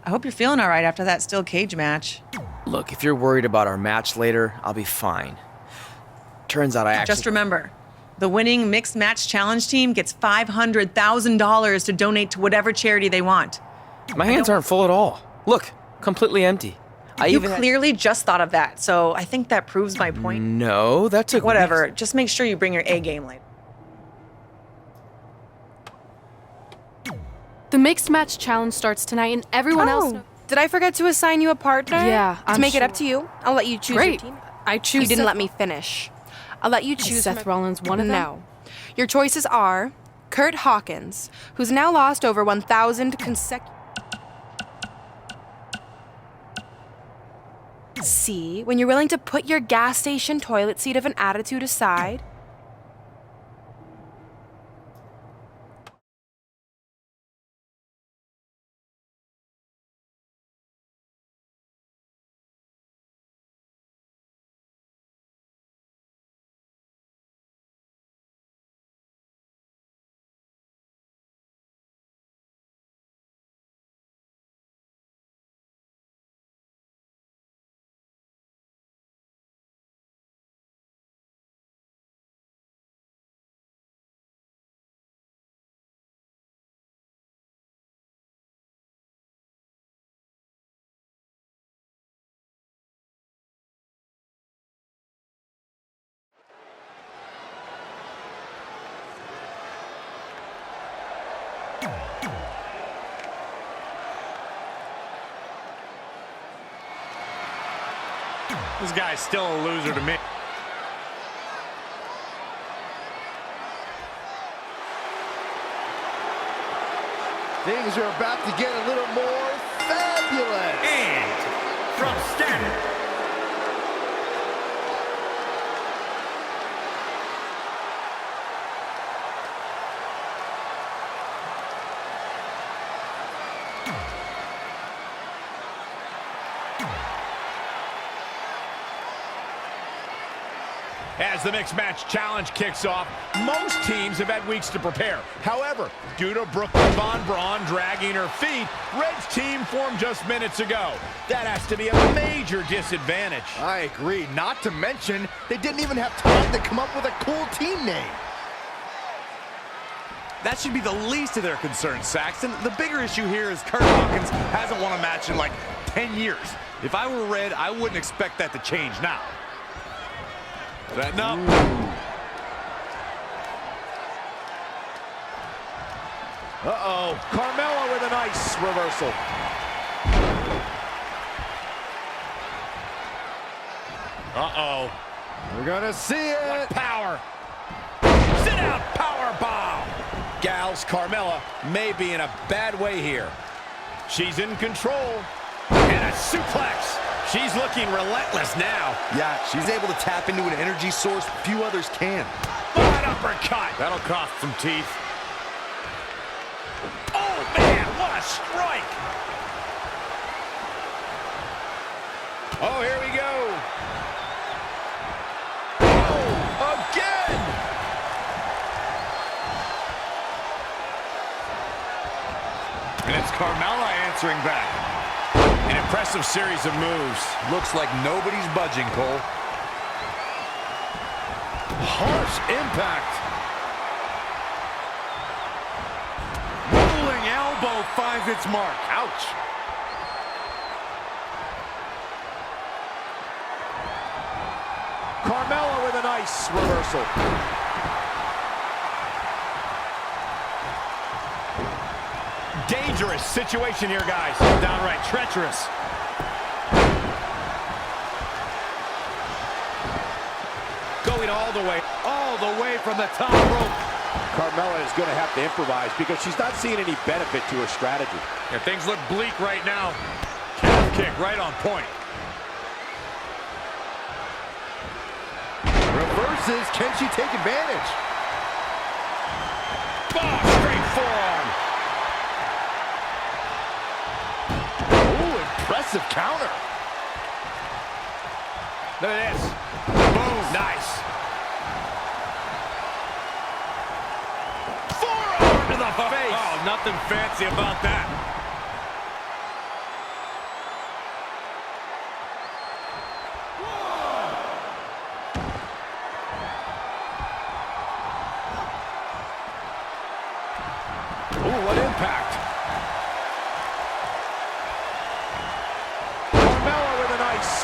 I hope you're feeling all right after that steel cage match. Look, if you're worried about our match later, I'll be fine. Turns out I actually... Just remember, the winning mixed match challenge team gets $500,000 to donate to whatever charity they want. My hands aren't full at all. Look, completely empty. You clearly just thought of that, so I think that proves my point. No, that took Whatever, weeks. just make sure you bring your A game later. The mixed match challenge starts tonight, and everyone else... Did I forget to assign you a partner? Yeah, To make it up to you, I'll let you choose your Great. team. I choose You didn't Seth- let me finish. I'll let you choose Seth Rollins one of them? No. Your choices are Kurt Hawkins, who's now lost over 1,000 consecutive... C, when you're willing to put your gas station toilet seat of an attitude aside. This guy's still a loser to me. Things are about to get a little more fabulous. And from standing. As the mixed match challenge kicks off, most teams have had weeks to prepare. However, due to Brooklyn Von Braun dragging her feet, Red's team formed just minutes ago. That has to be a major disadvantage. I agree. Not to mention, they didn't even have time to come up with a cool team name. That should be the least of their concerns, Saxton. The bigger issue here is Kurt Hawkins hasn't won a match in like 10 years. If I were Red, I wouldn't expect that to change now. No. Uh-oh. Carmella with a nice reversal. Uh-oh. We're gonna see it. What power. Sit out power bomb. Gals, Carmella may be in a bad way here. She's in control. And a suplex. She's looking relentless now. Yeah, she's able to tap into an energy source few others can. Bad uppercut. That'll cost some teeth. Oh, man, what a strike. Oh, here we go. Oh, again. And it's Carmella answering back. An impressive series of moves. Looks like nobody's budging, Cole. Harsh impact. Rolling elbow finds its mark. Ouch. Carmella with a nice reversal. Dangerous situation here, guys. Downright treacherous. Going all the way from the top rope. Carmella is going to have to improvise because she's not seeing any benefit to her strategy. Yeah, things look bleak right now. Calf kick right on point. Reverses. Can she take advantage? Oh, straight forearm. Impressive counter. Look at this. Boom. Nice. Forearm to the face. Oh, nothing fancy about that.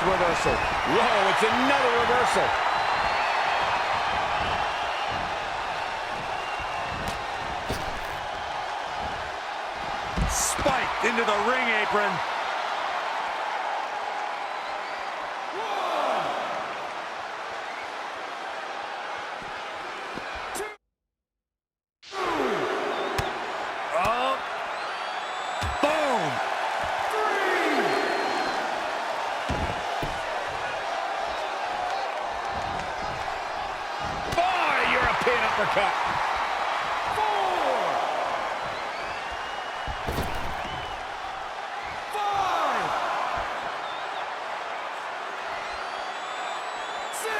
reversal. Whoa, it's another reversal. Spiked into the ring apron. Uppercut. 4, 5, 6,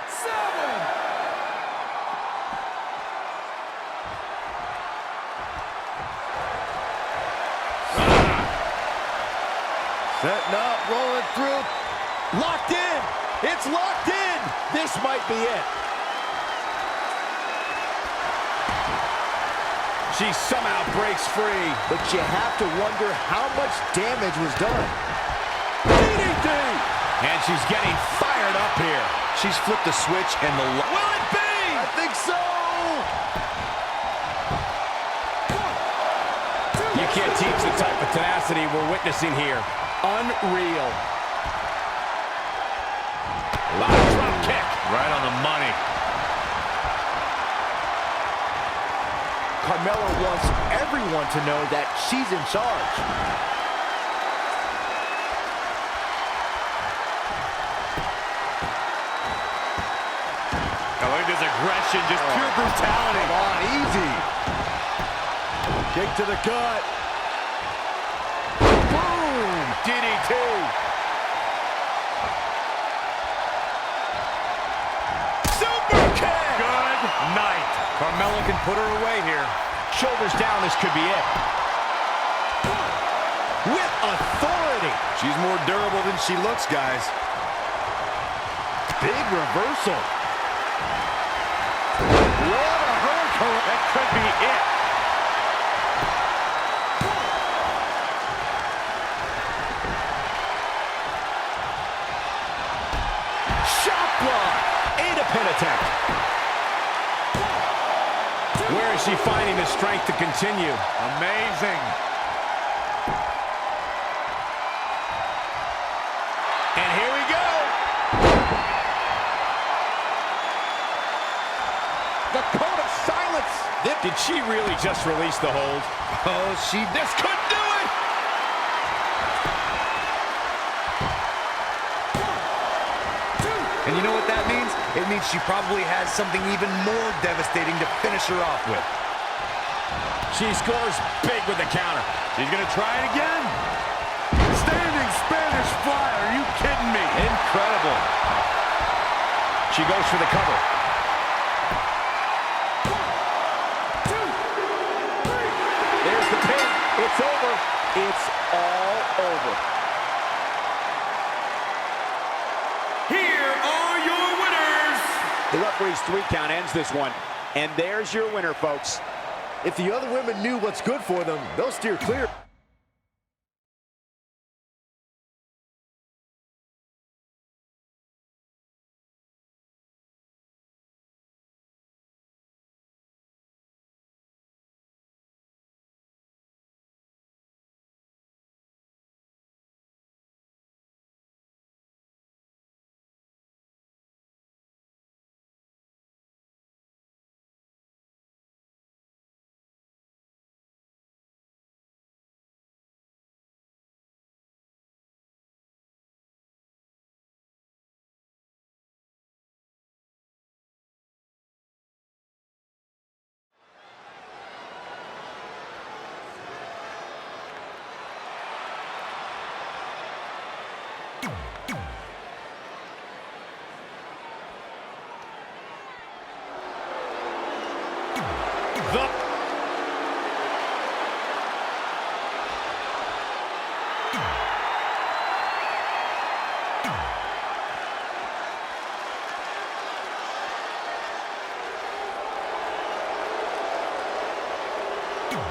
7. Setting up, rolling through. Locked in. It's locked in! This might be it. She somehow breaks free. But you have to wonder how much damage was done. DDT! And she's getting fired up here. She's flipped the switch and the... Will it be? I think so! You can't teach the type of tenacity we're witnessing here. Unreal. Drop kick. Right on the money. Carmella wants everyone to know that she's in charge. I like this aggression, just pure brutality. Come on, easy. Kick to the gut. Boom! DDT. Night. Carmella can put her away here. Shoulders down, this could be it. With authority. She's more durable than she looks, guys. Big reversal. What a hurricane. That could be it. Shot block. And a pin attempt. Where is she finding the strength to continue? Amazing. And here we go. The code of silence. Did she really just release the hold? Oh, this could do it. And you know what that means? It means she probably has something even more devastating to finish her off with. She scores big with the counter. She's going to try it again. Standing Spanish fly. Are you kidding me? Incredible. She goes for the cover. 1, 2, 3. There's the pin. It's over. It's all over. Here are your winners. The referee's 3 count ends this one. And there's your winner, folks. If the other women knew what's good for them, they'll steer clear.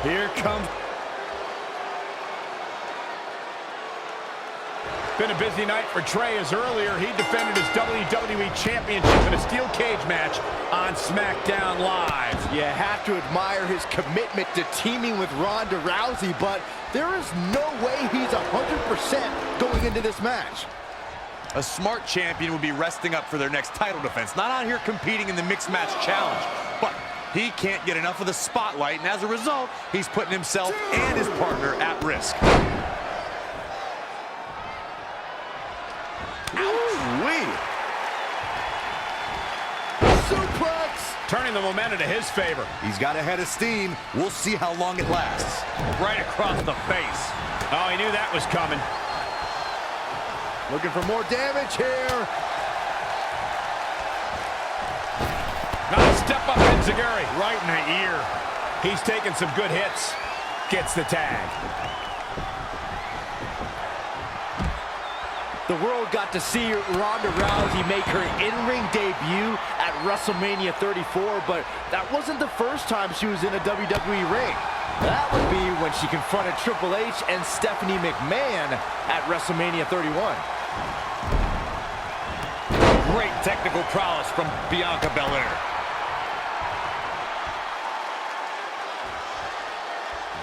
Here comes Been a busy night for Trey, as earlier he defended his WWE Championship in a steel cage match on SmackDown Live. You have to admire his commitment to teaming with Ronda Rousey, but there is no way he's 100% going into this match. A smart champion would be resting up for their next title defense, not out here competing in the mixed match challenge. But he can't get enough of the spotlight, and as a result, he's putting himself and his partner at risk. Ooh-wee. Suplex! Turning the momentum to his favor. He's got a head of steam. We'll see how long it lasts. Right across the face. Oh, he knew that was coming. Looking for more damage here. Now step up Enziguri. Right in the ear. He's taking some good hits. Gets the tag. The world got to see Ronda Rousey make her in-ring debut at WrestleMania 34, but that wasn't the first time she was in a WWE ring. That would be when she confronted Triple H and Stephanie McMahon at WrestleMania 31. Great technical prowess from Bianca Belair.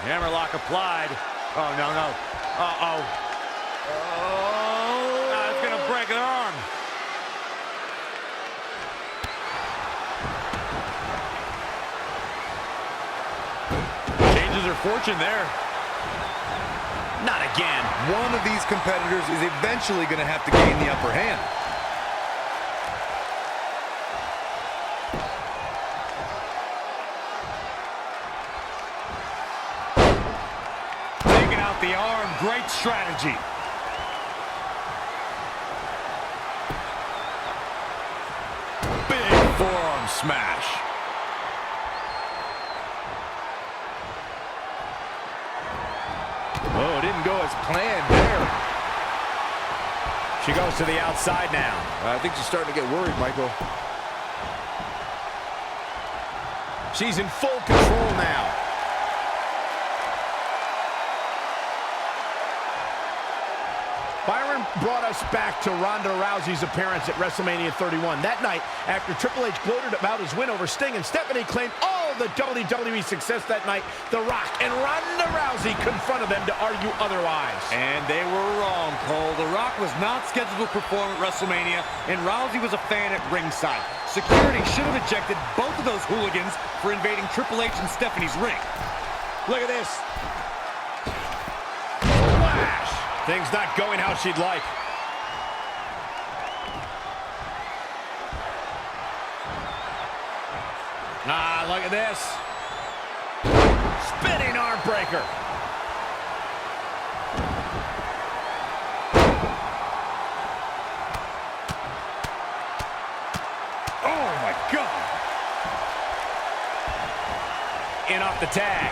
Hammerlock applied. Oh, no, no. Uh-oh. Oh, it's going to break an arm. Changes her fortune there. Not again. One of these competitors is eventually going to have to gain the upper hand. Taking out the arm. Great strategy. Big forearm smash. Oh, it didn't go as planned there. She goes to the outside now. I think she's starting to get worried, Michael. She's in full control now. Byron brought us back to Ronda Rousey's appearance at WrestleMania 31. That night, after Triple H gloated about his win over Sting and Stephanie claimed all the WWE success that night, The Rock and Ronda Rousey confronted them to argue otherwise. And they were wrong, Cole. The Rock was not scheduled to perform at WrestleMania, and Rousey was a fan at ringside. Security should have ejected both of those hooligans for invading Triple H and Stephanie's ring. Look at this. Flash. Things not going how she'd like. Ah, look at this. Spinning arm breaker. Oh, my God. In off the tag.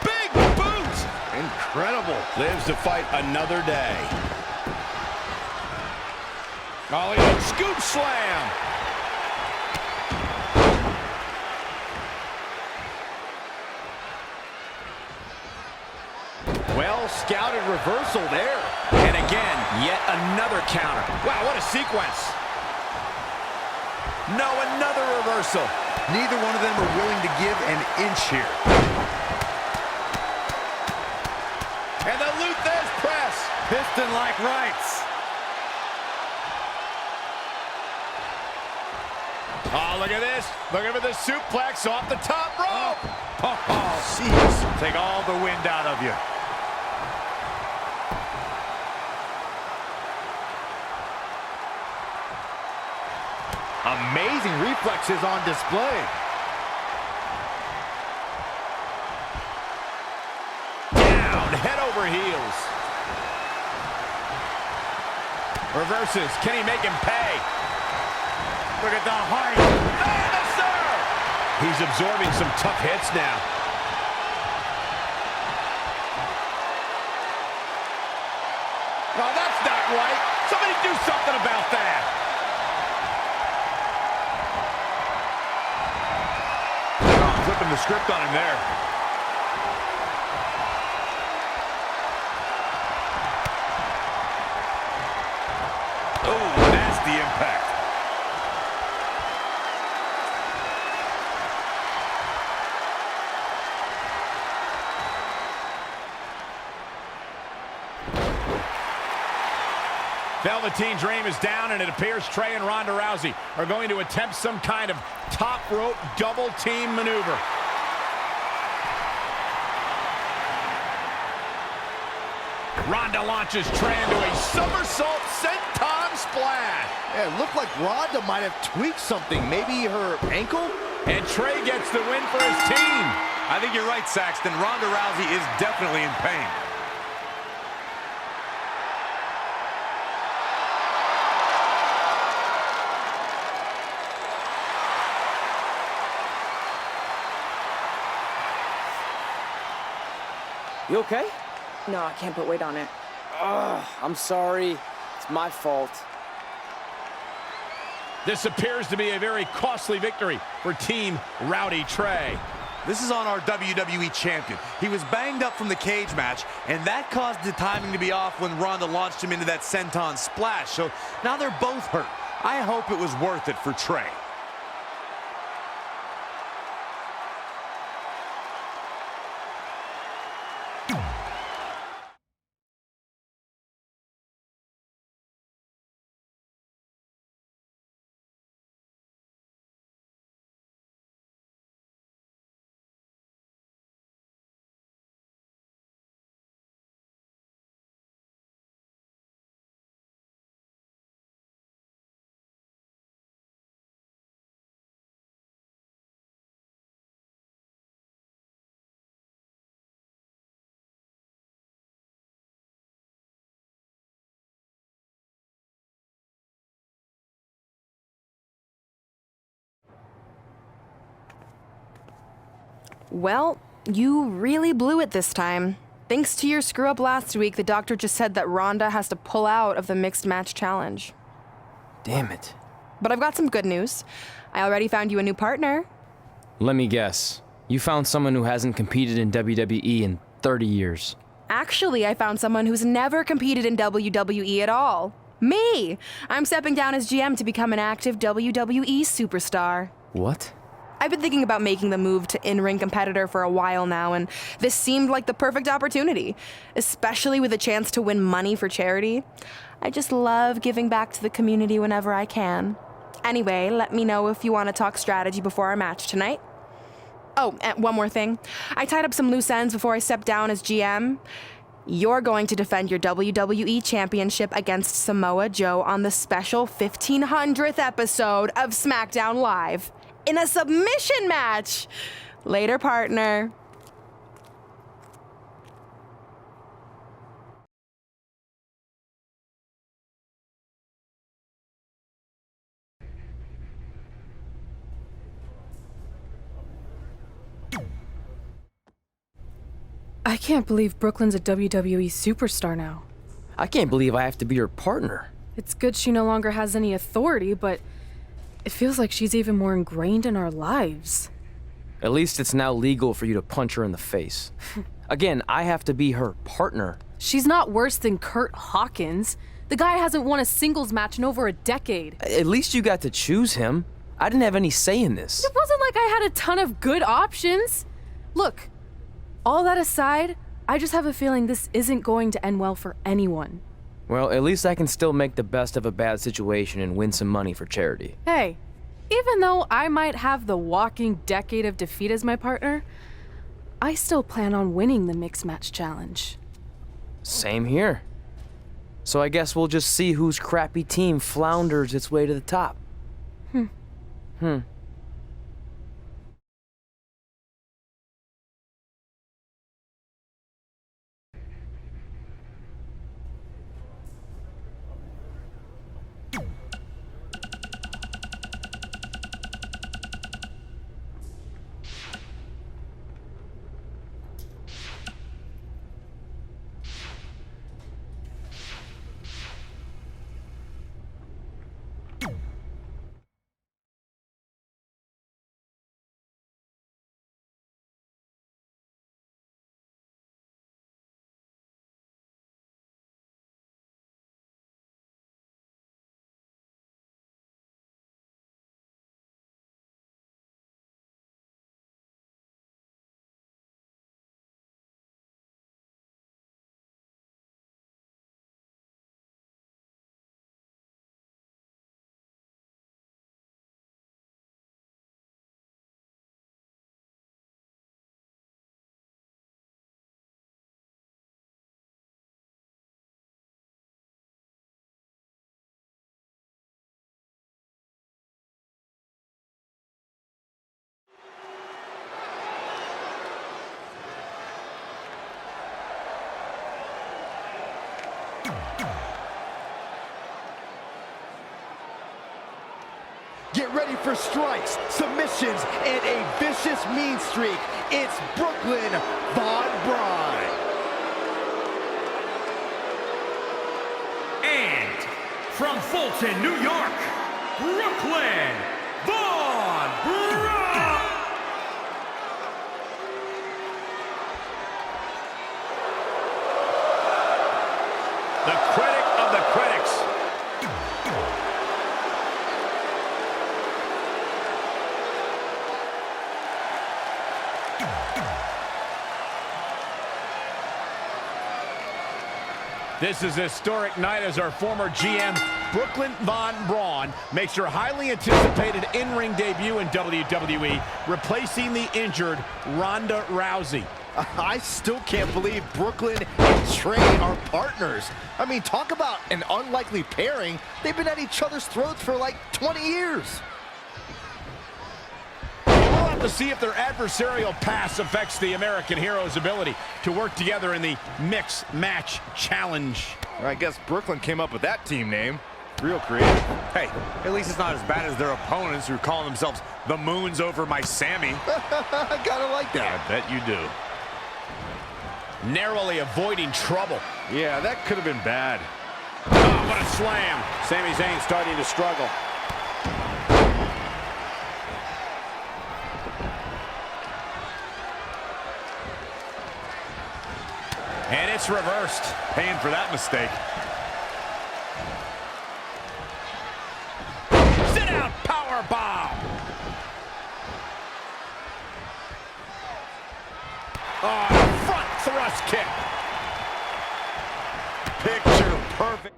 Big boot. Incredible. Lives to fight another day. Ollie, oh, scoop slam. Well scouted reversal there. And again, yet another counter. Wow, what a sequence. No, another reversal. Neither one of them are willing to give an inch here. And the Luthez press. Piston-like rights. Oh, look at this. Looking for the suplex off the top rope. Oh, jeez. Take all the wind out of you. Amazing reflexes on display. Down, head over heels. Reverses. Can he make him pay? Look at the height. Oh, sir! He's absorbing some tough hits now. Oh, that's not right. Somebody do something about that. Oh, flipping the script on him there. Velveteen Dream is down, and it appears Trey and Ronda Rousey are going to attempt some kind of top rope double team maneuver. Ronda launches Trey into a somersault senton splash. Yeah, it looked like Ronda might have tweaked something, maybe her ankle? And Trey gets the win for his team. I think you're right, Saxton. Ronda Rousey is definitely in pain. You okay? No, I can't put weight on it. I'm sorry. It's my fault. This appears to be a very costly victory for Team Rowdy Trey. This is on our WWE champion. He was banged up from the cage match, and that caused the timing to be off when Ronda launched him into that senton splash. So now they're both hurt. I hope it was worth it for Trey. Well, you really blew it this time. Thanks to your screw-up last week, the doctor just said that Ronda has to pull out of the mixed match challenge. Damn it. But I've got some good news. I already found you a new partner. Let me guess. You found someone who hasn't competed in WWE in 30 years. Actually, I found someone who's never competed in WWE at all. Me! I'm stepping down as GM to become an active WWE superstar. What? I've been thinking about making the move to in-ring competitor for a while now, and this seemed like the perfect opportunity, especially with a chance to win money for charity. I just love giving back to the community whenever I can. Anyway, let me know if you want to talk strategy before our match tonight. Oh, and one more thing. I tied up some loose ends before I stepped down as GM. You're going to defend your WWE Championship against Samoa Joe on the special 1500th episode of SmackDown Live. In a submission match. Later, partner. I can't believe Brooklyn's a WWE superstar now. I can't believe I have to be her partner. It's good she no longer has any authority, but it feels like she's even more ingrained in our lives. At least it's now legal for you to punch her in the face. Again, I have to be her partner. She's not worse than Kurt Hawkins. The guy hasn't won a singles match in over a decade. At least you got to choose him. I didn't have any say in this. It wasn't like I had a ton of good options. Look, all that aside, I just have a feeling this isn't going to end well for anyone. Well, at least I can still make the best of a bad situation and win some money for charity. Hey, even though I might have the walking decade of defeat as my partner, I still plan on winning the Mixed Match Challenge. Same here. So I guess we'll just see whose crappy team flounders its way to the top. Get ready for strikes, submissions, and a vicious mean streak. It's Brooklyn Von Braun. And from Fulton, New York, Brooklyn Von Braun. The critic of the critics. This is a historic night as our former GM, Brooklyn Von Braun, makes her highly anticipated in-ring debut in WWE, replacing the injured Ronda Rousey. I still can't believe Brooklyn and Trey are partners. I mean, talk about an unlikely pairing. They've been at each other's throats for like 20 years. We'll have to see if their adversarial past affects the American Hero's ability to work together in the Mixed Match Challenge. I guess Brooklyn came up with that team name. Real creative. Hey, at least it's not as bad as their opponents who are calling themselves the Moons over my Sammy. I gotta like that. I bet you do. Narrowly avoiding trouble. Yeah, that could have been bad. Oh, what a slam. Sami Zayn starting to struggle. And it's reversed. Paying for that mistake. Sit out power bomb. Oh, front thrust kick. Picture perfect.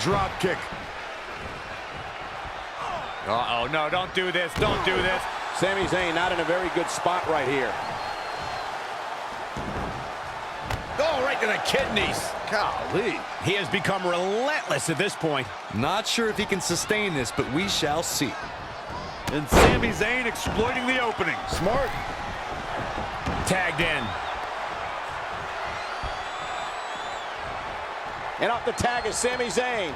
Drop kick. Uh-oh, no, don't do this. Don't do this. Sami Zayn not in a very good spot right here. Oh, right to the kidneys. Golly. He has become relentless at this point. Not sure if he can sustain this, but we shall see. And Sami Zayn exploiting the opening. Smart. Tagged in. And off the tag is Sami Zayn.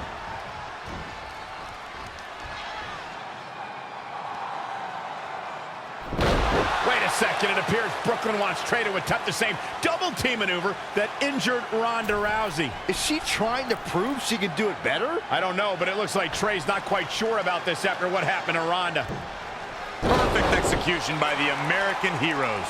Wait a second. It appears Brooklyn wants Trey to attempt the same double team maneuver that injured Ronda Rousey. Is she trying to prove she can do it better? I don't know, but it looks like Trey's not quite sure about this after what happened to Ronda. Perfect execution by the American Heroes.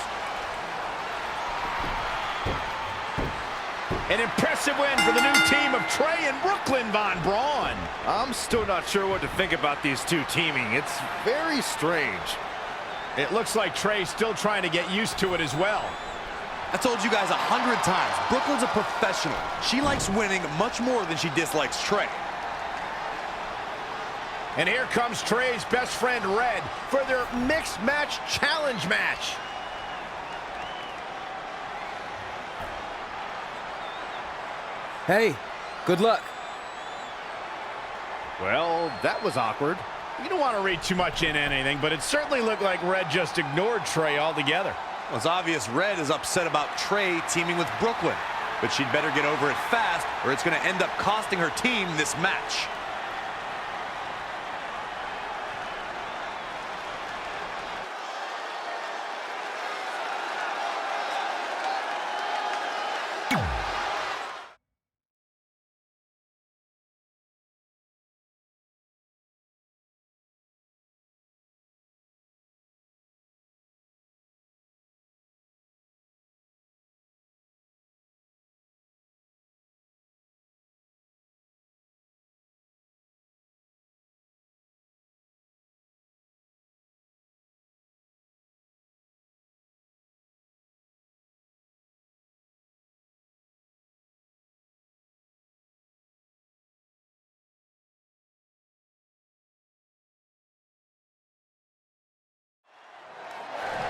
An impressive win for the new team of Trey and Brooklyn Von Braun. I'm still not sure what to think about these two teaming. It's very strange. It looks like Trey's still trying to get used to it as well. I told you guys 100 times, Brooklyn's a professional. She likes winning much more than she dislikes Trey. And here comes Trey's best friend, Red, for their Mixed Match Challenge match. Hey, good luck. Well, that was awkward. You don't want to read too much into anything, but it certainly looked like Red just ignored Trey altogether. Well, it's obvious Red is upset about Trey teaming with Brooklyn, but she'd better get over it fast or it's going to end up costing her team this match.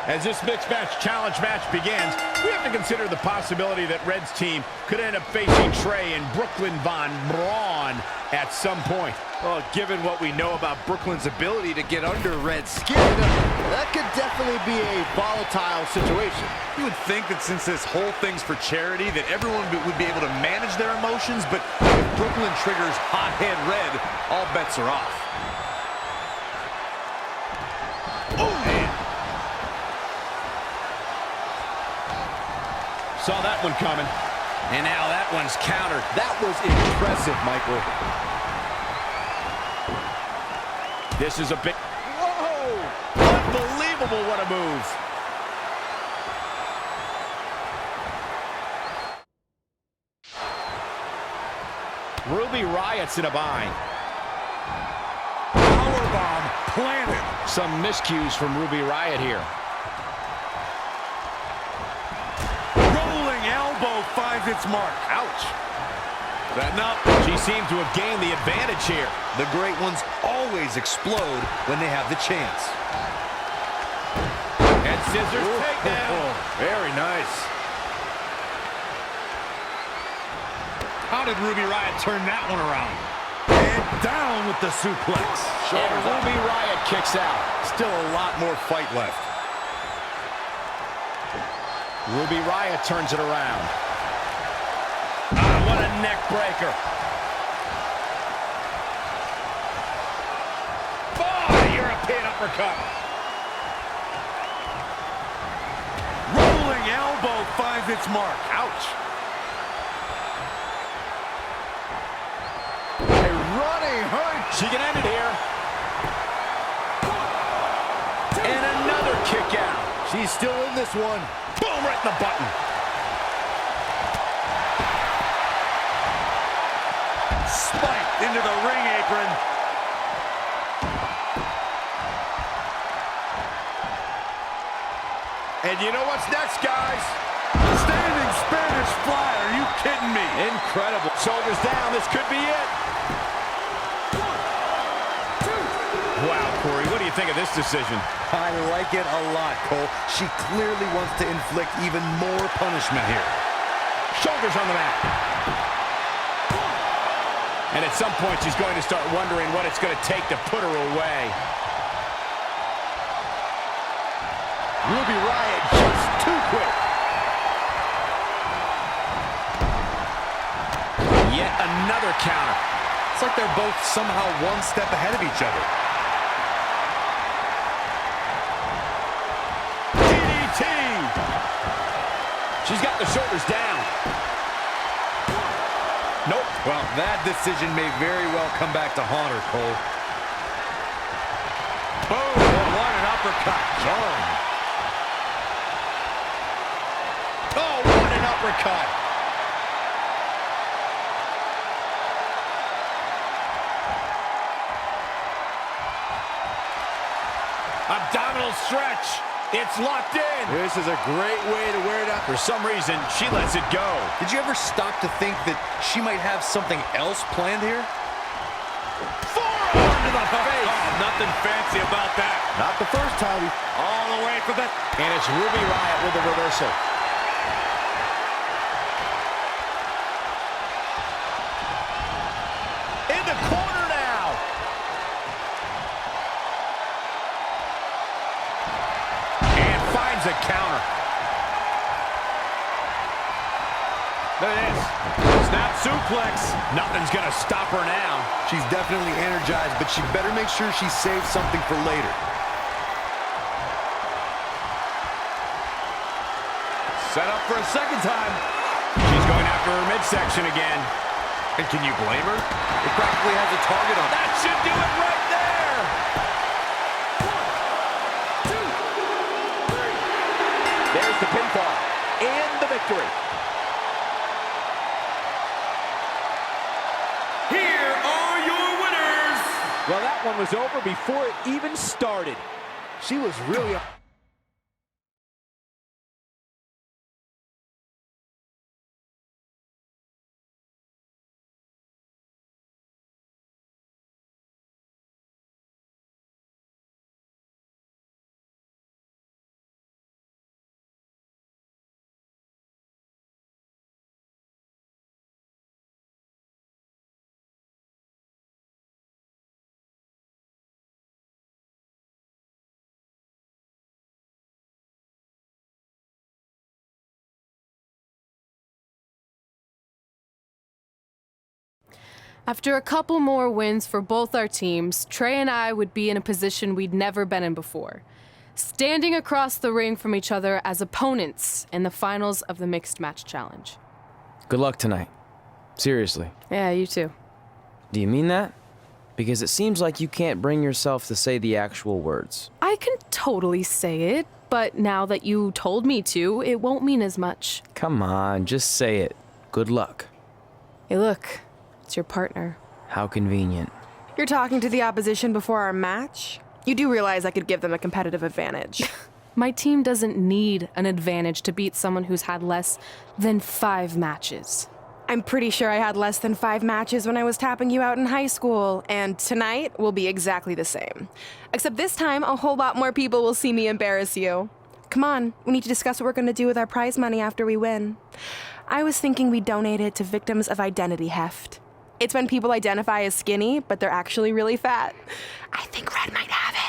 As this mixed match challenge match begins, we have to consider the possibility that Red's team could end up facing Trey and Brooklyn Von Braun at some point. Well, given what we know about Brooklyn's ability to get under Red's skin, that could definitely be a volatile situation. You would think that since this whole thing's for charity, that everyone would be able to manage their emotions, but if Brooklyn triggers hothead Red, all bets are off. Oh, man. Saw that one coming. And now that one's countered. That was impressive, Michael. This is a big... Whoa! Unbelievable, what a move. Ruby Riot's in a bind. Powerbomb planted. Some miscues from Ruby Riot here. Rolling elbow finds its mark. Ouch. Setting up. She seemed to have gained the advantage here. The great ones always explode when they have the chance. And scissors takedown. Very nice. How did Ruby Riot turn that one around? And down with the suplex. And Ruby Riot kicks out. Still a lot more fight left. Ruby Riot turns it around. Ah, what a neck breaker. Oh, European uppercut. Rolling elbow finds its mark. Ouch. A running hurt. She can end it here. And another kick out. She's still in this one. Boom, right in the button. Spiked into the ring apron. And you know what's next, guys? Standing Spanish fly. Are you kidding me? Incredible. Shoulders down. This could be it. Wow, Corey, what do you think of this decision? I like it a lot, Cole. She clearly wants to inflict even more punishment here. Shoulders on the mat. And at some point, she's going to start wondering what it's going to take to put her away. Ruby Riot just too quick. Yet another counter. It's like they're both somehow one step ahead of each other. DDT! She's got the shoulders down. Nope. Well, that decision may very well come back to haunt her, Cole. Boom! What an uppercut. Oh, what an uppercut. Abdominal stretch. It's locked in. This is a great way to wear it out. For some reason, she lets it go. Did you ever stop to think that she might have something else planned here? Forearm to the face. Oh, nothing fancy about that. Not the first time. All the way for the... And it's Ruby Riot with the reversal. In the corner now. And finds a counter. There it is. Snap suplex. Nothing's going to stop her now. She's definitely energized, but she better make sure she saves something for later. Set up for a second time. She's going after her midsection again. And can you blame her? It practically has a target on it. That should do it right there. 1, 2, 3. There's the pinfall and the victory. Here are your winners. Well, that one was over before it even started. She was really... After a couple more wins for both our teams, Trey and I would be in a position we'd never been in before. Standing across the ring from each other as opponents in the finals of the Mixed Match Challenge. Good luck tonight. Seriously. Yeah, you too. Do you mean that? Because it seems like you can't bring yourself to say the actual words. I can totally say it, but now that you told me to, it won't mean as much. Come on, just say it. Good luck. Hey, look. It's your partner. How convenient. You're talking to the opposition before our match? You do realize I could give them a competitive advantage. My team doesn't need an advantage to beat someone who's had less than 5 matches. I'm pretty sure I had less than 5 matches when I was tapping you out in high school, and tonight will be exactly the same. Except this time, a whole lot more people will see me embarrass you. Come on, we need to discuss what we're going to do with our prize money after we win. I was thinking we donate it to victims of identity heft. It's when people identify as skinny, but they're actually really fat. I think Red might have it.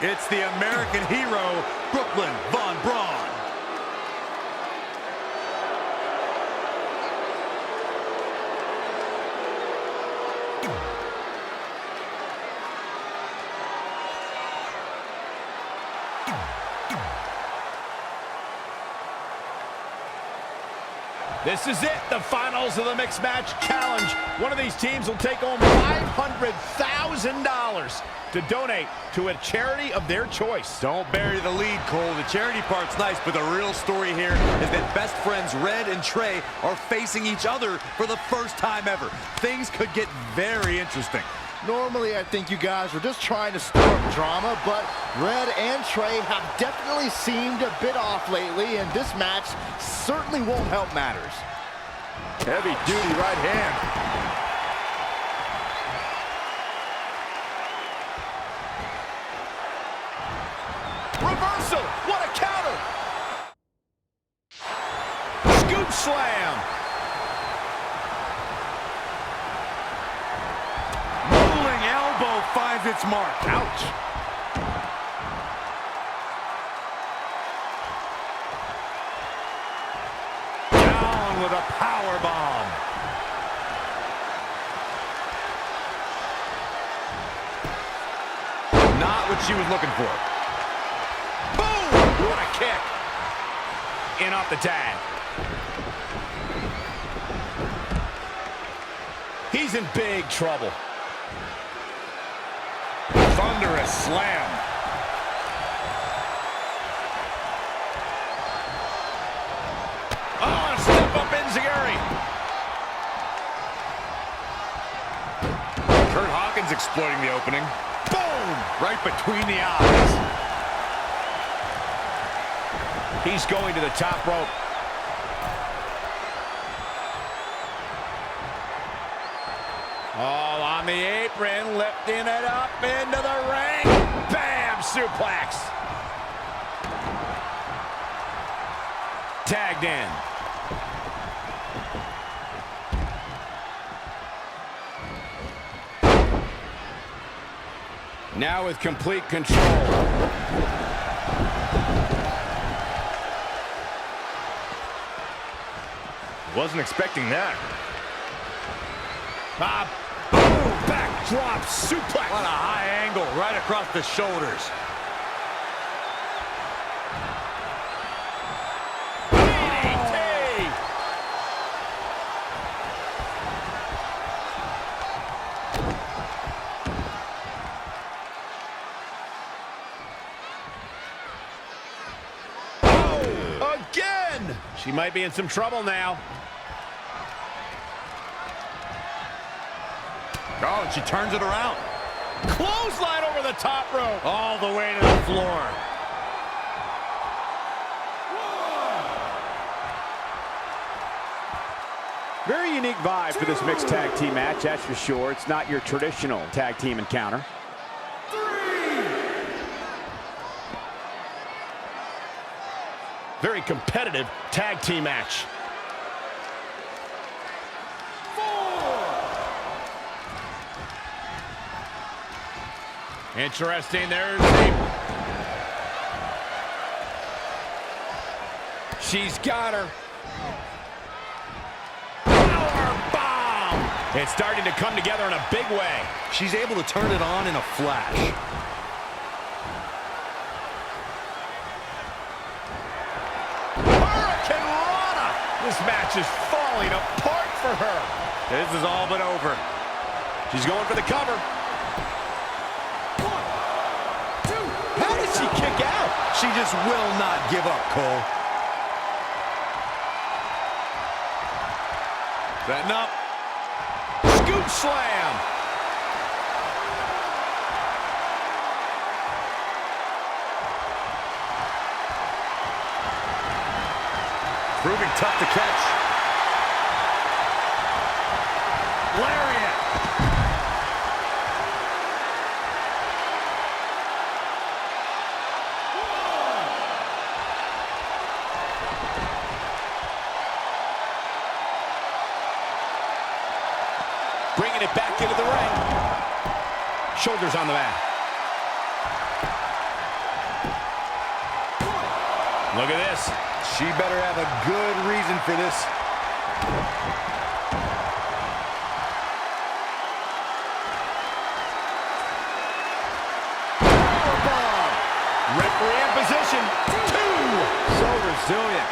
It's the American hero, Brooklyn Von Braun. This is it, the finals of the Mixed Match Challenge. One of these teams will take home $500,000 to donate to a charity of their choice. Don't bury the lead, Cole. The charity part's nice, but the real story here is that best friends Red and Trey are facing each other for the first time ever. Things could get very interesting. Normally, I think you guys were just trying to stir up drama, but Red and Trey have definitely seemed a bit off lately, and this match certainly won't help matters. Heavy-duty right hand. Reversal! What a counter! Scoop slam! Rolling elbow finds its mark. Ouch! Down with a power bomb. Not what she was looking for. Boom! What a kick! In off the tag. He's in big trouble. Thunderous slam. Oh, step up enziguri. Kurt Hawkins exploiting the opening. Boom! Right between the eyes. He's going to the top rope. All on the apron, lifting it up into the ring. Bam! Suplex. Tagged in. Now with complete control. Wasn't expecting that. Boom, backdrop suplex. What a high angle right across the shoulders. DDT. Oh, again. She might be in some trouble now. Oh, and she turns it around. Clothesline over the top rope. All the way to the floor. Very unique vibe for this mixed tag team match, that's for sure. It's not your traditional tag team encounter. Very competitive tag team match. Interesting, she's got her. Powerbomb! It's starting to come together in a big way. She's able to turn it on in a flash. Hurricane Rana! This match is falling apart for her. This is all but over. She's going for the cover. How did she kick out? She just will not give up, Cole. Setting up. Scoop slam. Proving tough to catch. Lariat. Bringing it back into the ring. Shoulders on the mat. Look at this. She better have a good reason for this. Powerbomb. Referee in position. 2. So resilient.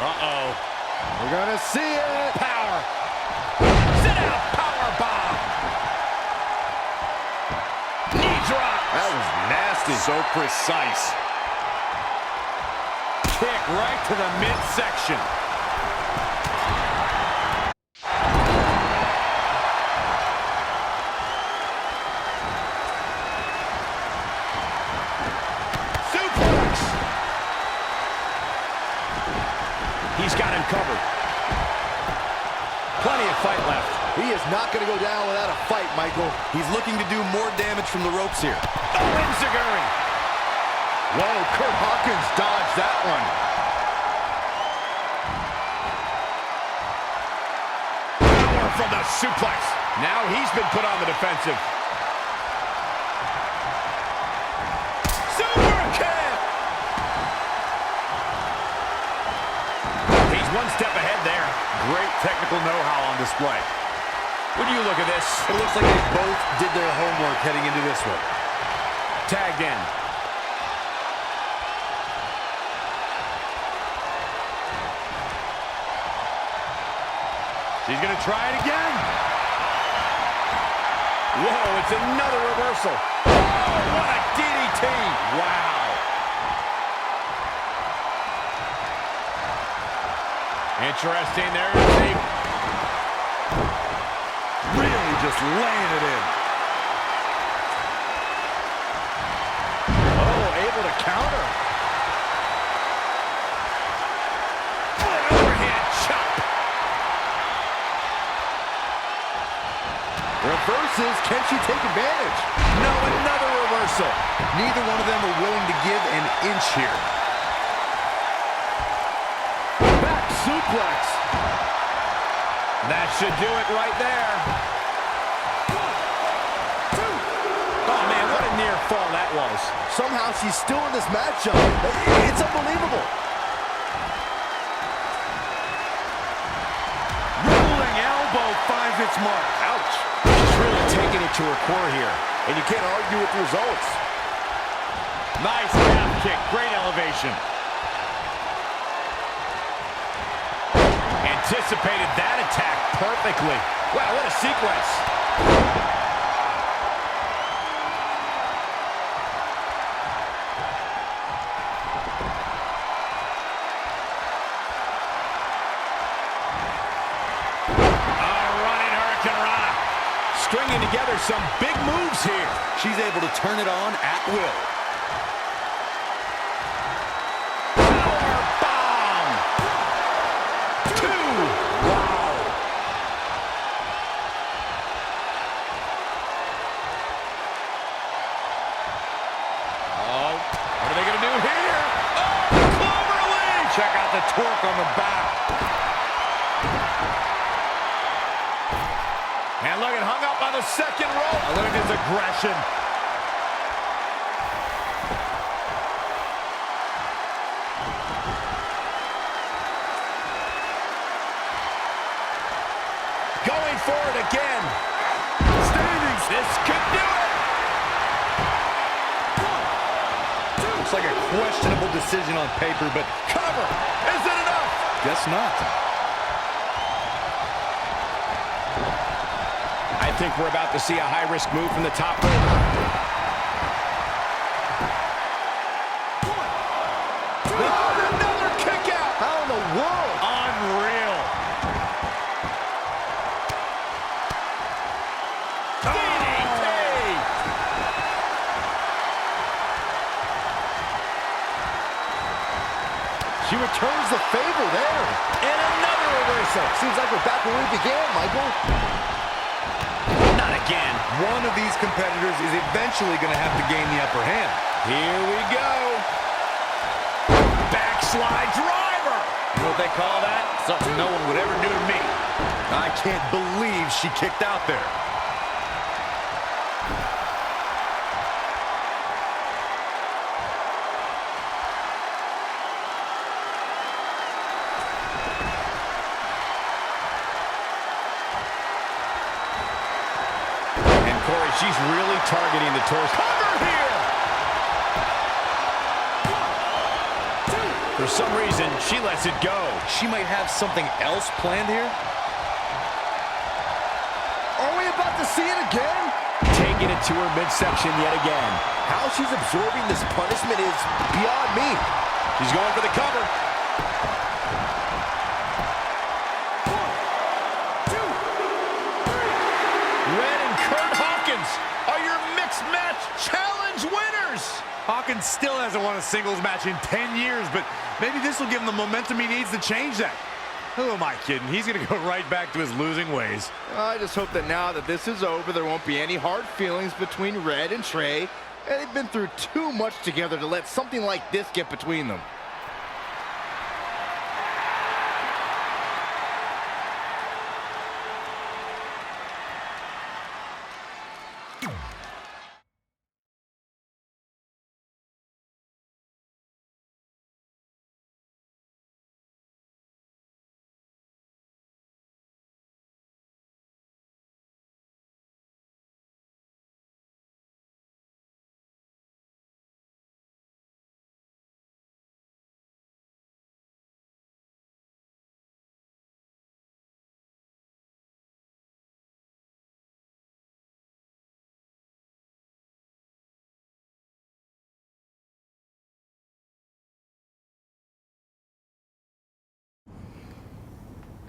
Uh-oh. We're gonna see it. Power. Sit out. Powerbomb. Knee drop. That was nasty. So precise. Kick right to the midsection. Suplex. He's got him covered. Plenty of fight left. He is not going to go down without a fight, Michael. He's looking to do more damage from the ropes here. Oh, Enziguri. Whoa, Kurt Hawkins dodged that one. Power from the suplex. Now he's been put on the defensive. Super kick. He's one step ahead there. Great technical know-how on display. When you look at this, It looks like they both did their homework heading into this one. tagged in. She's going to try it again. Whoa, it's another reversal. Oh, what a DDT. Wow. Interesting. There's a... Really just laying it in. Oh, able to counter. An overhand chop. Reverses. Can she take advantage? No, another reversal. Neither one of them are willing to give an inch here. Back suplex. suplex. That should do it right there. Oh, man, what a near fall that was. Somehow she's still in this matchup. It's unbelievable. Rolling elbow finds its mark. Ouch. She's really taking it to her core here. And you can't argue with the results. Nice calf kick. Great elevation. Anticipated that attack perfectly. Wow, what a sequence. Running Hurricane Rana. Stringing together some big moves here. She's able to turn it on at will. The torque on the back. And look at hung up on the second rope. Look at his aggression. Going for it again. Standing. This could do it. Looks like a questionable decision on paper, but Cover. Is it enough? guess not. I think we're about to see a high-risk move from the top rope. Another kick out. How in the world? Unreal. DDT. She returns the favor there. And another reversal. Seems like we're back where we began, Michael. Not again. One of these competitors is eventually going to have to gain the upper hand. Here we go. Backslide driver. You know what they call that? Something no one would ever do to me. I can't believe she kicked out there. And Corey, she's really targeting the torso. Cover here. For some reason, she lets it go. She might have something else planned here. Are we about to see it again? Taking it to her midsection yet again. How she's absorbing this punishment is beyond me. She's going for the cover. Red and Kurt Hawkins are your mixed match challenge winners. Hawkins still hasn't won a singles match in 10 years, but maybe this will give him the momentum he needs to change that. Who am I kidding? He's going to go right back to his losing ways. I just hope that now that this is over, there won't be any hard feelings between Red and Trey. They've been through too much together to let something like this get between them.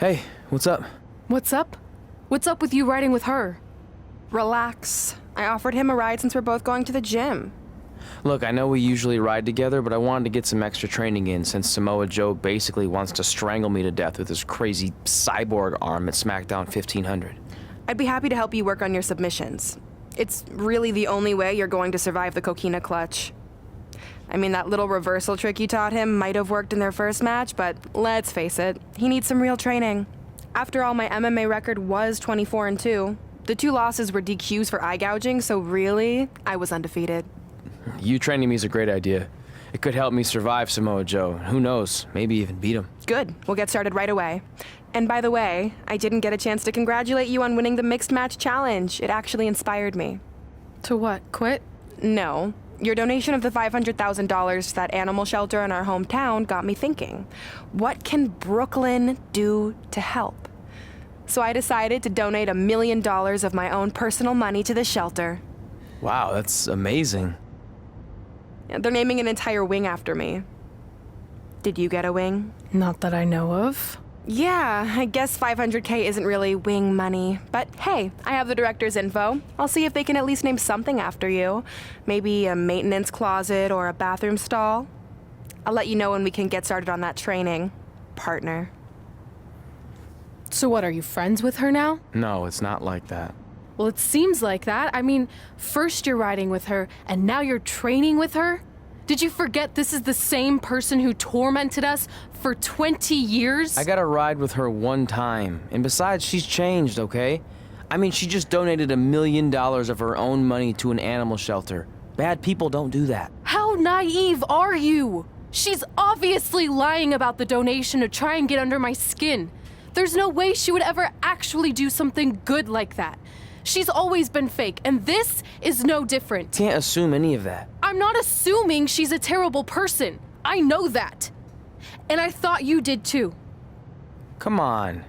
Hey, what's up? What's up? What's up with you riding with her? Relax. I offered him a ride since we're both going to the gym. Look, I know we usually ride together, but I wanted to get some extra training in since Samoa Joe basically wants to strangle me to death with his crazy cyborg arm at SmackDown 1500. I'd be happy to help you work on your submissions. It's really the only way you're going to survive the Coquina Clutch. I mean, that little reversal trick you taught him might have worked in their first match, but let's face it, he needs some real training. After all, my MMA record was 24-2. The 2 losses were DQs for eye gouging, so really, I was undefeated. You training me is a great idea. It could help me survive Samoa Joe. Who knows, maybe even beat him. Good. We'll get started right away. And by the way, I didn't get a chance to congratulate you on winning the Mixed Match Challenge. It actually inspired me. To what, quit? No. Your donation of the $500,000 to that animal shelter in our hometown got me thinking. What can Brooklyn do to help? So I decided to donate $1 million of my own personal money to the shelter. Wow, that's amazing. They're naming an entire wing after me. Did you get a wing? Not that I know of. Yeah, I guess $500K isn't really wing money. But hey, I have the director's info. I'll see if they can at least name something after you. Maybe a maintenance closet or a bathroom stall. I'll let you know when we can get started on that training, partner. So what, are you friends with her now? No, it's not like that. Well, it seems like that. I mean, first you're riding with her, and now you're training with her? Did you forget this is the same person who tormented us for 20 years? I got to ride with her one time. And besides, she's changed, okay? I mean, she just donated $1 million of her own money to an animal shelter. Bad people don't do that. How naive are you? She's obviously lying about the donation to try and get under my skin. There's no way she would ever actually do something good like that. She's always been fake, and this is no different. Can't assume any of that. I'm not assuming she's a terrible person. I know that. And I thought you did too. Come on.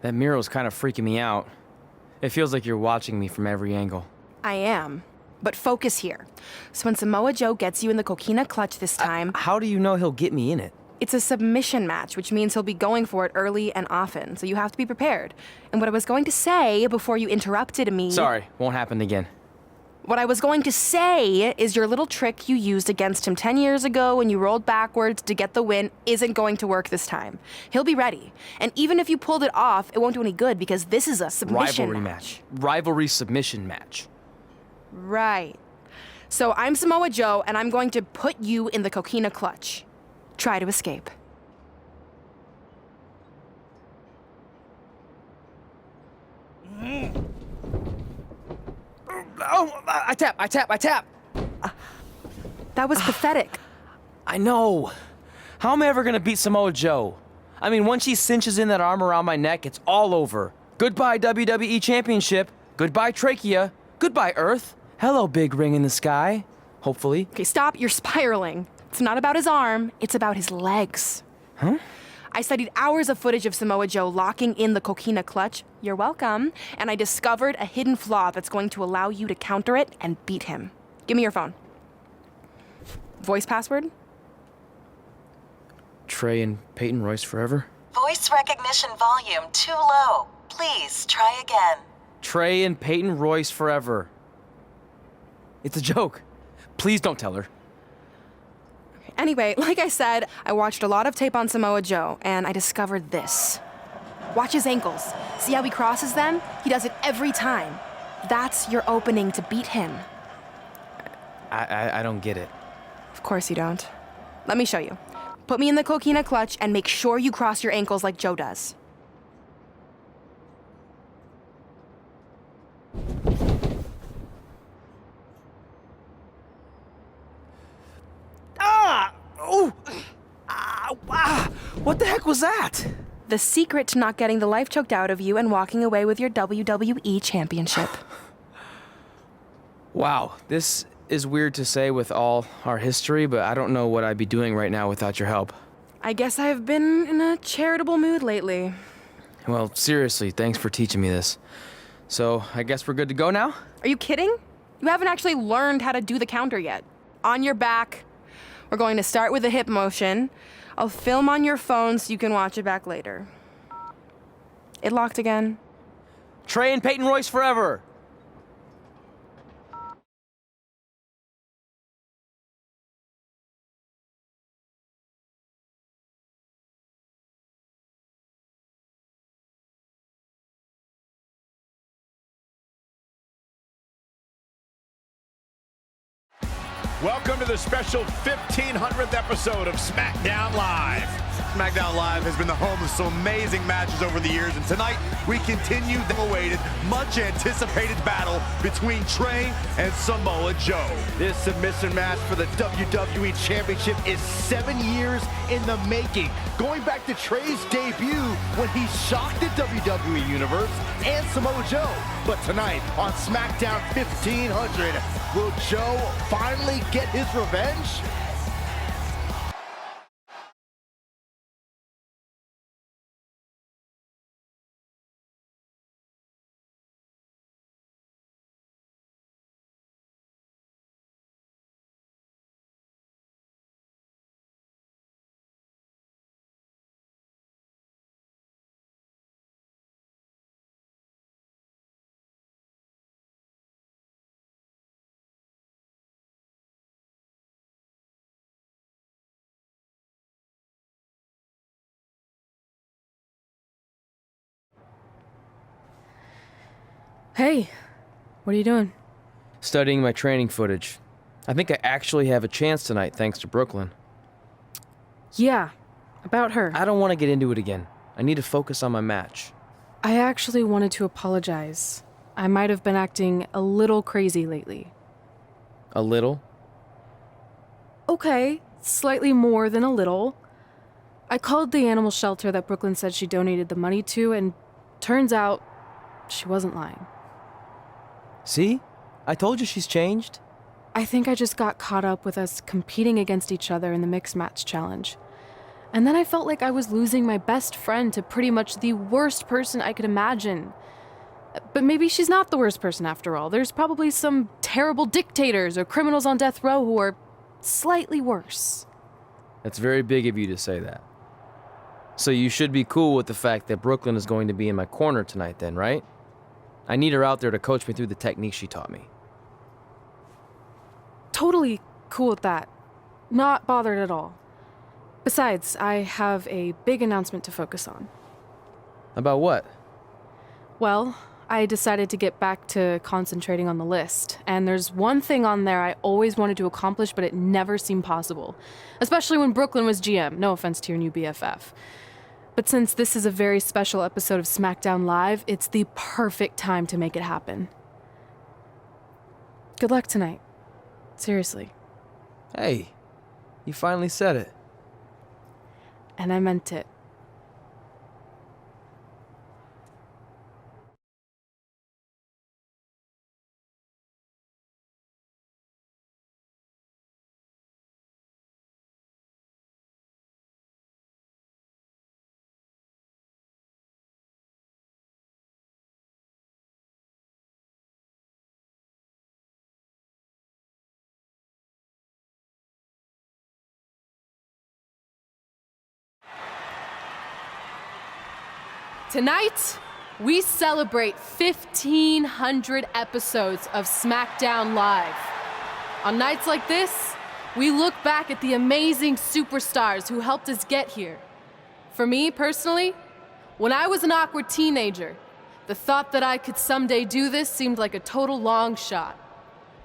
That mural's kind of freaking me out. It feels like you're watching me from every angle. I am. But focus here. So when Samoa Joe gets you in the coquina clutch this time... How do you know he'll get me in it? It's a submission match, which means he'll be going for it early and often, so you have to be prepared. And what I was going to say before you interrupted me... Sorry, won't happen again. What I was going to say is your little trick you used against him 10 years ago when you rolled backwards to get the win isn't going to work this time. He'll be ready. And even if you pulled it off, it won't do any good because this is a submission match. Rivalry submission match. Right. So I'm Samoa Joe, and I'm going to put you in the coquina clutch. Try to escape. Oh, I tap. That was pathetic. I know. How am I ever gonna beat Samoa Joe? I mean, once she cinches in that arm around my neck, it's all over. Goodbye, WWE Championship. Goodbye, Trachea. Goodbye, Earth. Hello, big ring in the sky. Hopefully. Okay, stop. You're spiraling. It's not about his arm. It's about his legs. Huh? I studied hours of footage of Samoa Joe locking in the coquina clutch. You're welcome. And I discovered a hidden flaw that's going to allow you to counter it and beat him. Give me your phone. Voice password? Trey and Peyton Royce forever? Voice recognition volume too low. Please try again. Trey and Peyton Royce forever. It's a joke. Please don't tell her. Anyway, like I said, I watched a lot of tape on Samoa Joe, and I discovered this. Watch his ankles. See how he crosses them? He does it every time. That's your opening to beat him. I don't get it. Of course you don't. Let me show you. Put me in the coquina clutch and make sure you cross your ankles like Joe does. What the heck was that? The secret to not getting the life choked out of you and walking away with your WWE championship. Wow, this is weird to say with all our history, but I don't know what I'd be doing right now without your help. I guess I've been in a charitable mood lately. Well, seriously, thanks for teaching me this. So, I guess we're good to go now? Are you kidding? You haven't actually learned how to do the counter yet. On your back, We're going to start with a hip motion. I'll film on your phone so you can watch it back later. It locked again. Trey and Peyton Royce forever. Welcome to the special 1500th episode of SmackDown Live. SmackDown Live has been the home of some amazing matches over the years, and tonight we continue the awaited, much-anticipated battle between Trey and Samoa Joe. This submission match for the WWE Championship is 7 years in the making, going back to Trey's debut when he shocked the WWE Universe and Samoa Joe. But tonight on SmackDown 1500, will Joe finally get his revenge? Hey, what are you doing? Studying my training footage. I think I actually have a chance tonight thanks to Brooklyn. Yeah, about her. I don't want to get into it again. I need to focus on my match. I actually wanted to apologize. I might have been acting a little crazy lately. A little? Okay, slightly more than a little. I called the animal shelter that Brooklyn said she donated the money to, and turns out she wasn't lying. See? I told you she's changed. I think I just got caught up with us competing against each other in the mixed match challenge. And then I felt like I was losing my best friend to pretty much the worst person I could imagine. But maybe she's not the worst person after all. There's probably some terrible dictators or criminals on death row who are slightly worse. That's very big of you to say that. So you should be cool with the fact that Brooklyn is going to be in my corner tonight then, right? I need her out there to coach me through the technique she taught me. Totally cool with that. Not bothered at all. Besides, I have a big announcement to focus on. About what? Well, I decided to get back to concentrating on the list, and there's one thing on there I always wanted to accomplish, but it never seemed possible. Especially when Brooklyn was GM, no offense to your new BFF. But since this is a very special episode of SmackDown Live, it's the perfect time to make it happen. Good luck tonight. Seriously. Hey, you finally said it. And I meant it. Tonight, we celebrate 1,500 episodes of SmackDown Live. On nights like this, we look back at the amazing superstars who helped us get here. For me, personally, when I was an awkward teenager, the thought that I could someday do this seemed like a total long shot.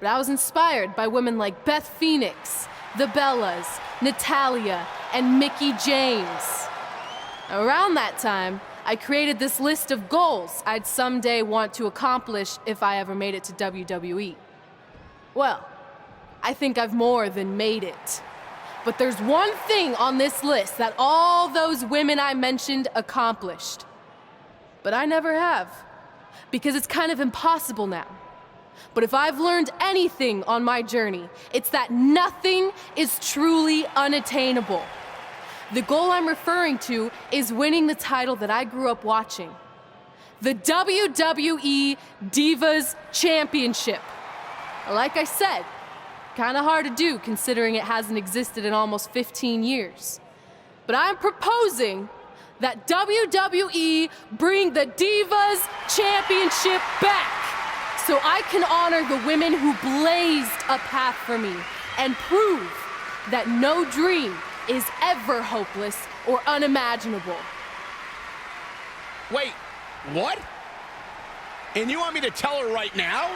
But I was inspired by women like Beth Phoenix, the Bellas, Natalia, and Mickie James. Around that time, I created this list of goals I'd someday want to accomplish if I ever made it to WWE. Well, I think I've more than made it. But there's one thing on this list that all those women I mentioned accomplished. But I never have, because it's kind of impossible now. But if I've learned anything on my journey, it's that nothing is truly unattainable. The goal I'm referring to is winning the title that I grew up watching. The WWE Divas Championship. Like I said, Kinda hard to do considering it hasn't existed in almost 15 years. But I'm proposing that WWE bring the Divas Championship back so I can honor the women who blazed a path for me and prove that no dream is ever hopeless or unimaginable. Wait, what? And you want me to tell her right now?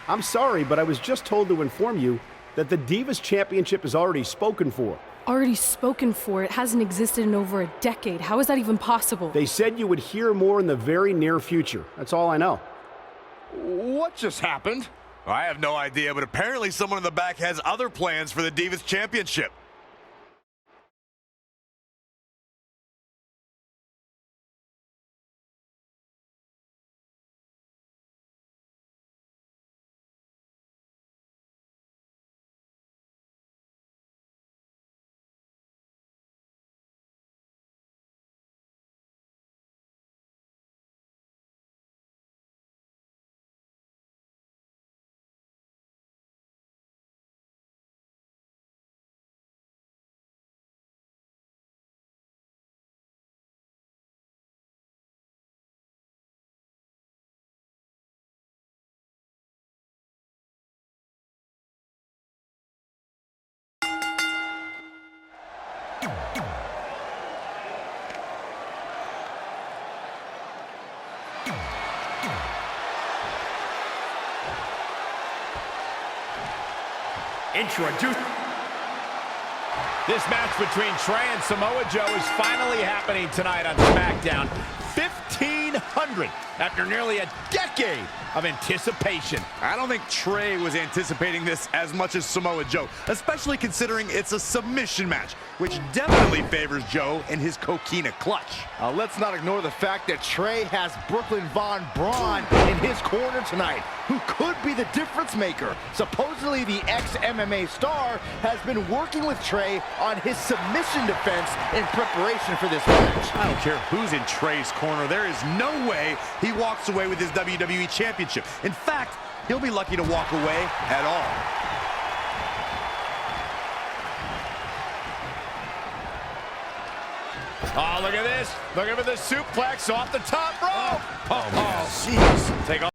I'm sorry, but I was just told to inform you that the Divas Championship is already spoken for. Already spoken for? It hasn't existed in over a decade. How is that even possible? They said you would hear more in the very near future. That's all I know. What just happened? I have no idea, but apparently someone in the back has other plans for the Divas Championship. Introduce. This match between Trey and Samoa Joe is finally happening tonight on SmackDown. 1,500 after nearly a decade of anticipation. I don't think Trey was anticipating this as much as Samoa Joe, especially considering it's a submission match, which definitely favors Joe and his coquina clutch. Let's not ignore the fact that Trey has Brooklyn Von Braun in his corner tonight, who could be the difference maker. Supposedly, the ex-MMA star has been working with Trey on his submission defense in preparation for this match. I don't care who's in Trey's corner. There is no way he walks away with his WWE Championship. In fact, he'll be lucky to walk away at all. Oh, look at this. Looking for the suplex off the top rope. Oh, jeez. Take off.